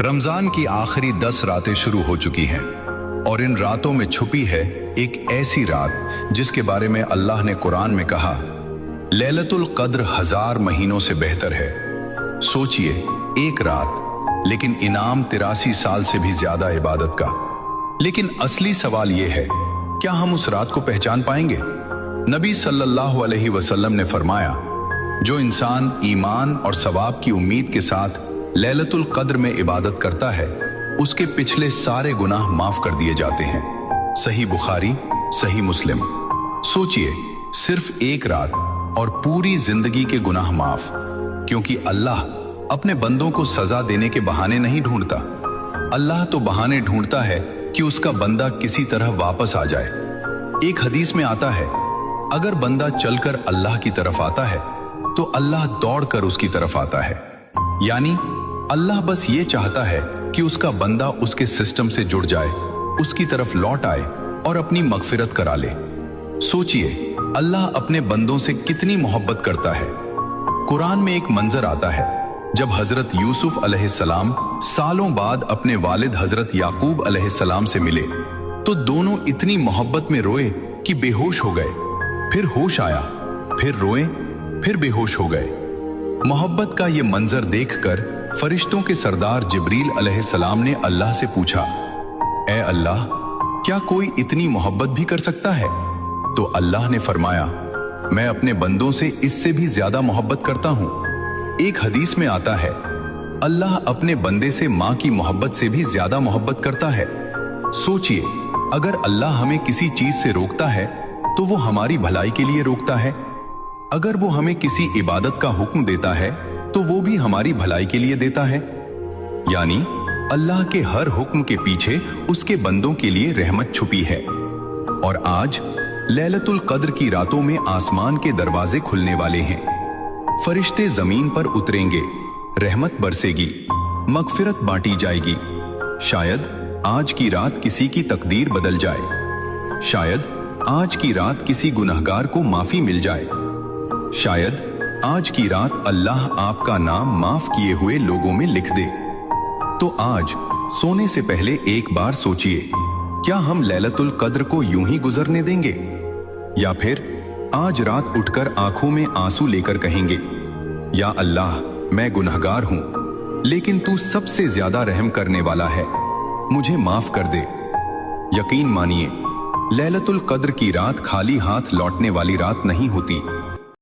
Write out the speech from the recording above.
रमजान की आखिरी 10 रातें शुरू हो चुकी हैं और इन रातों में छुपी है एक ऐसी रात जिसके बारे में अल्लाह ने कुरान में कहा, लैलतुल कद्र 1000 महीनों से बेहतर है। सोचिए, एक रात लेकिन इनाम 83 साल से भी ज्यादा इबादत का। लेकिन असली सवाल यह है, क्या हम उस रात को पहचान पाएंगे? नबी सल्लल्लाहु अलैहि वसल्लम ने फरमाया, जो इंसान ईमान और सवाब की उम्मीद के साथ लैलतुल कद्र में इबादत करता है, उसके पिछले सारे गुनाह माफ कर दिए जाते हैं। सही बुखारी, सही मुस्लिम। सोचिए, सिर्फ एक रात और पूरी जिंदगी के गुनाह माफ। क्योंकि अल्लाह अपने बंदों को सजा देने के बहाने नहीं ढूंढता। अल्लाह तो बहाने ढूंढता है कि उसका बंदा किसी तरह वापस आ जाए। एक हदीस में आता है, अगर बंदा चलकर अल्लाह की तरफ आता है तो अल्लाह दौड़कर उसकी तरफ आता है। यानी अल्लाह बस ये चाहता है कि उसका बंदा उसके सिस्टम से जुड़ जाए, उसकी तरफ लौट आए और अपनी मगफिरत करा ले। सोचिए, अल्लाह अपने बंदों से कितनी मोहब्बत करता है। कुरान में एक मंजर आता है, जब हजरत यूसुफ अलैहिस्सलाम सालों बाद अपने वालिद हजरत याकूब अलैहिस्सलाम से मिले तो दोनों इतनी मोहब्बत में रोए कि बेहोश हो गए। फिर होश आया, फिर रोए, फिर बेहोश हो गए। मोहब्बत का ये मंजर देखकर फरिश्तों के सरदार जिब्रील अलैहिस्सलाम ने अल्लाह से पूछा, ऐ अल्लाह, क्या कोई इतनी मोहब्बत भी कर सकता है? तो अल्लाह ने फरमाया, मैं अपने बंदों से इससे भी ज्यादा मोहब्बत करता हूं। एक हदीस में आता है, अल्लाह अपने बंदे से मां की मोहब्बत से भी ज्यादा मोहब्बत करता है। सोचिए, अगर अल्लाह हमें किसी चीज से रोकता है तो वो हमारी भलाई के लिए रोकता है। अगर वो हमें किसी इबादत का हुक्म देता है तो वो भी हमारी भलाई के लिए देता है। यानी अल्लाह के हर हुक्म के पीछे उसके बंदों के लिए रहमत छुपी है। और आज लैलतुल कद्र की रातों में आसमान के दरवाजे खुलने वाले हैं। फरिश्ते जमीन पर उतरेंगे, रहमत बरसेगी, मगफिरत बांटी जाएगी। शायद आज की रात किसी की तकदीर बदल जाए। शायद आज की रात किसी गुनहगार को माफी मिल जाए। शायद आज की रात अल्लाह आपका नाम माफ किए हुए लोगों में लिख दे। तो आज सोने से पहले एक बार सोचिए, क्या हम लैलतुल कद्र को यूं ही गुजरने देंगे? या फिर आज रात उठकर आंखों में आंसू लेकर कहेंगे, या अल्लाह, मैं गुनहगार हूं, लेकिन तू सबसे ज्यादा रहम करने वाला है, मुझे माफ कर दे। यकीन मानिए, लैलतुल कद्र की रात खाली हाथ लौटने वाली रात नहीं होती।